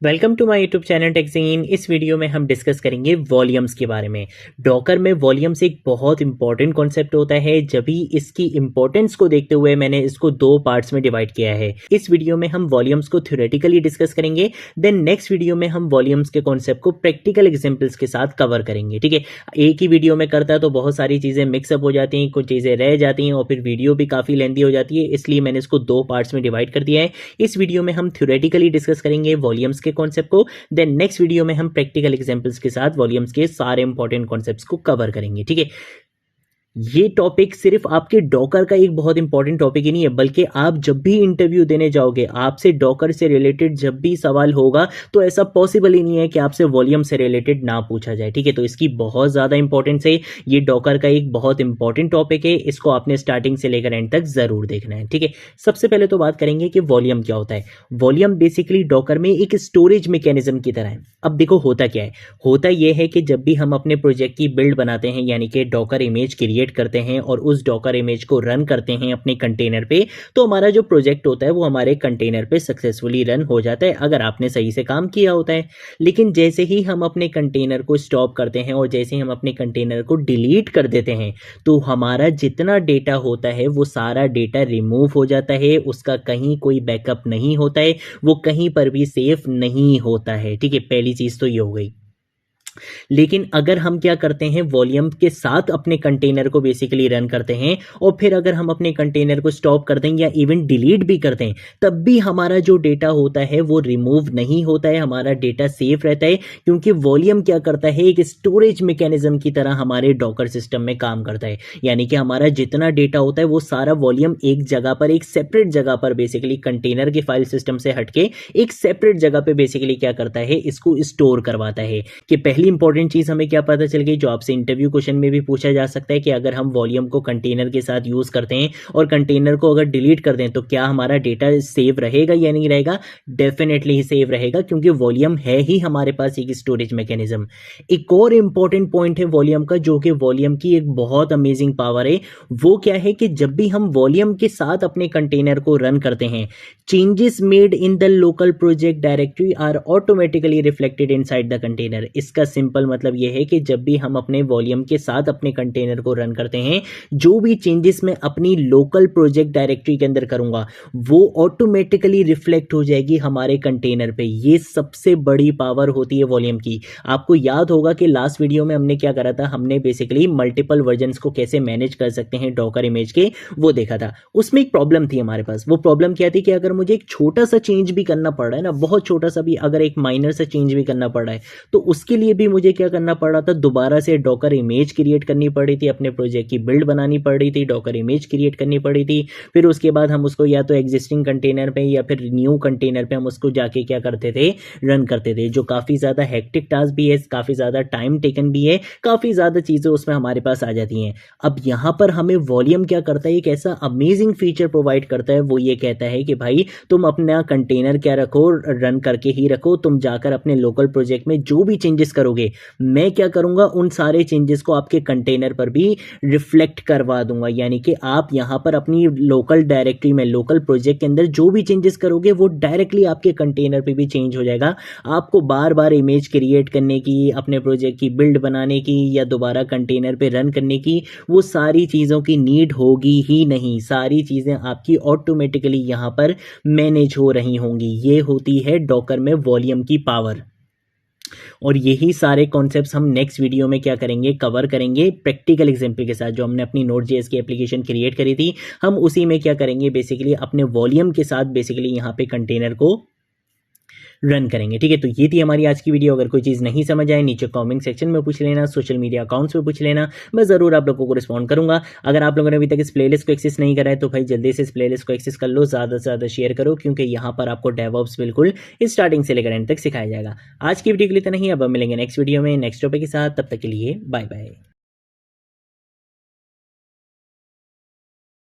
Welcome to my YouTube channel टेक्सीन। इस video में हम डिस्कस करेंगे वॉल्यूम्स के बारे में। डॉकर में वॉल्यूम्स एक बहुत इंपॉर्टेंट कॉन्सेप्ट होता है। जब भी इसकी इंपॉर्टेंस को देखते हुए मैंने इसको दो पार्ट्स में डिवाइड किया है। इस वीडियो में हम वॉल्यूम्स को थ्योरेटिकली डिस्कस करेंगे, देन नेक्स्ट वीडियो में हम वॉल्यूम्स के कॉन्सेप्ट को प्रैक्टिकल एग्जाम्पल्स के साथ कवर करेंगे। ठीक है, एक ही वीडियो में करता है तो बहुत सारी चीज़ें मिक्सअप हो जाती हैं, कुछ चीज़ें रह जाती हैं और फिर वीडियो भी काफ़ी लेंथी हो जाती है, इसलिए मैंने इसको दो पार्ट्स में डिवाइड कर दिया है। इस वीडियो में हम थ्योरेटिकली डिस्कस करेंगे वॉल्यूम्स के कॉन्सेप्ट को, देन नेक्स्ट वीडियो में हम प्रैक्टिकल एग्जांपल्स के साथ वॉल्यूम्स के सारे इंपॉर्टेंट कॉन्सेप्ट्स को कवर करेंगे। ठीक है, ये टॉपिक सिर्फ आपके डॉकर का एक बहुत इंपॉर्टेंट टॉपिक ही नहीं है, बल्कि आप जब भी इंटरव्यू देने जाओगे, आपसे डॉकर से रिलेटेड जब भी सवाल होगा तो ऐसा पॉसिबल ही नहीं है कि आपसे वॉल्यूम से रिलेटेड ना पूछा जाए। ठीक है, तो इसकी बहुत ज़्यादा इंपॉर्टेंस है। ये डॉकर का एक बहुत इंपॉर्टेंट टॉपिक है, इसको आपने स्टार्टिंग से लेकर एंड तक ज़रूर देखना है। ठीक है, सबसे पहले तो बात करेंगे कि वॉल्यूम क्या होता है। वॉल्यूम बेसिकली डॉकर में एक स्टोरेज मैकेनिज्म की तरह है। अब देखो होता क्या है, होता यह है कि जब भी हम अपने प्रोजेक्ट की बिल्ड बनाते हैं, यानी कि डॉकर इमेज क्रिएट करते हैं और उस डॉकर इमेज को रन करते हैं अपने कंटेनर पे, तो हमारा जो प्रोजेक्ट होता है वो हमारे कंटेनर पे सक्सेसफुली रन हो जाता है, अगर आपने सही से काम किया होता है। लेकिन जैसे ही हम अपने कंटेनर को स्टॉप करते हैं और जैसे ही हम अपने कंटेनर को डिलीट कर देते हैं, तो हमारा जितना डेटा होता है वो सारा डेटा रिमूव हो जाता है, उसका कहीं कोई बैकअप नहीं होता है, वो कहीं पर भी सेफ नहीं होता है। ठीक है, पहली चीज़ तो ये हो गई। लेकिन अगर हम क्या करते हैं, वॉल्यूम के साथ अपने कंटेनर को बेसिकली रन करते हैं और फिर अगर हम अपने कंटेनर को स्टॉप कर दें या इवन डिलीट भी करते हैं, तब भी हमारा जो डेटा होता है वो रिमूव नहीं होता है, हमारा डेटा सेफ रहता है, क्योंकि वॉल्यूम क्या करता है, एक स्टोरेज मैकेनिज्म की तरह हमारे डॉकर सिस्टम में काम करता है। यानी कि हमारा जितना डेटा होता है वो सारा वॉल्यूम एक जगह पर, एक सेपरेट जगह पर, बेसिकली कंटेनर के फाइल सिस्टम से हटके एक सेपरेट जगह पे बेसिकली क्या करता है, इसको स्टोर करवाता है। कि पहली इंपॉर्टेंट चीज हमें क्या पता चल गई, जो आपसे इंटरव्यू क्वेश्चन में भी पूछा जा सकता है कि अगर हम वॉल्यूम को कंटेनर के साथ यूज करते हैं और कंटेनर को अगर डिलीट कर दें तो क्या हमारा डेटा सेव रहेगा या नहीं रहेगा। डेफिनेटली ही सेव रहेगा, क्योंकि वॉल्यूम है ही हमारे पास एक स्टोरेज मैकेनिज्म। एक और इंपॉर्टेंट पॉइंट है वॉल्यूम का, जो कि वॉल्यूम की एक बहुत अमेजिंग पावर है। वो क्या है कि जब भी हम वॉल्यूम के साथ अपने कंटेनर को रन करते हैं, changes made in the local project directory are automatically reflected inside the container. इसका सिंपल मतलब यह है कि जब भी हम अपने वॉल्यूम के साथ अपने कंटेनर को रन करते हैं, जो भी चेंजेस मैं अपनी लोकल प्रोजेक्ट डायरेक्टरी के अंदर करूंगा वो ऑटोमेटिकली रिफ्लेक्ट हो जाएगी हमारे कंटेनर पे। ये सबसे बड़ी पावर होती है वॉल्यूम की। आपको याद होगा कि लास्ट वीडियो में हमने क्या करा था, हमने बेसिकली मल्टीपल वर्जन्स को कैसे मैनेज कर सकते हैं डॉकर इमेज के, वो देखा था। उसमें एक प्रॉब्लम थी हमारे पास। वो प्रॉब्लम क्या थी कि अगर मुझे एक छोटा सा चेंज भी करना पड़ रहा है ना, बहुत छोटा सा भी, अगर एक माइनर सा चेंज भी करना पड़ रहा है, तो उसके लिए भी मुझे क्या करना पड़ रहा था, दोबारा से डॉकर इमेज क्रिएट करनी पड़ रही थी, अपने प्रोजेक्ट की बिल्ड बनानी पड़ रही थी, डॉकर इमेज क्रिएट करनी पड़ी थी। फिर उसके बाद हम उसको या तो एग्जिस्टिंग कंटेनर पे या फिर न्यू कंटेनर पे हम उसको जाके क्या करते थे, रन करते थे, जो काफ़ी ज़्यादा हेक्टिक टास्क भी है, काफ़ी ज़्यादा टाइम टेकन भी है, काफ़ी ज़्यादा चीज़ें उसमें हमारे पास आ जाती हैं। अब यहाँ पर हमें वॉल्यूम क्या करता है, एक ऐसा अमेजिंग फीचर प्रोवाइड करता है। वो ये कहता है कि भाई तुम अपना कंटेनर क्या रखो, रन करके ही रखो, तुम जाकर अपने लोकल प्रोजेक्ट में जो भी चेंजेस करोगे, मैं क्या करूंगा, उन सारे चेंजेस को आपके कंटेनर पर भी रिफ्लेक्ट करवा दूंगा। यानी कि आप यहां पर अपनी लोकल डायरेक्टरी में, लोकल प्रोजेक्ट के अंदर जो भी चेंजेस करोगे वो डायरेक्टली आपके कंटेनर पे भी चेंज हो जाएगा। आपको बार बार इमेज क्रिएट करने की, अपने प्रोजेक्ट की बिल्ड बनाने की या दोबारा कंटेनर पे रन करने की, वो सारी चीज़ों की नीड होगी ही नहीं। सारी चीज़ें आपकी ऑटोमेटिकली यहाँ पर मैनेज हो रही होंगी। ये होती है डॉकर में वॉल्यूम की पावर। और यही सारे कॉन्सेप्ट्स हम नेक्स्ट वीडियो में क्या करेंगे, कवर करेंगे प्रैक्टिकल एग्जांपल के साथ। जो हमने अपनी नोड.जेएस की एप्लीकेशन क्रिएट करी थी, हम उसी में क्या करेंगे, बेसिकली अपने वॉल्यूम के साथ बेसिकली यहाँ पे कंटेनर को रन करेंगे। ठीक है, तो ये थी हमारी आज की वीडियो। अगर कोई चीज़ नहीं समझ आए, नीचे कमेंट सेक्शन में पूछ लेना, सोशल मीडिया अकाउंट्स में पूछ लेना, मैं ज़रूर आप लोगों को रिस्पॉन्ड करूंगा। अगर आप लोगों ने अभी तक इस प्लेलिस्ट को एक्सेस नहीं करा है तो भाई जल्दी से इस प्लेलिस्ट को एक्सेस कर लो, ज़्यादा से ज़्यादा शेयर करो, क्योंकि यहाँ पर आपको डेवऑप्स बिल्कुल स्टार्टिंग से लेकर एंड तक सिखाया जाएगा। आज की वीडियो के लिए तो नहीं, अब मिलेंगे नेक्स्ट वीडियो में नेक्स्ट टॉपिक के साथ। तब तक के लिए बाय बाय।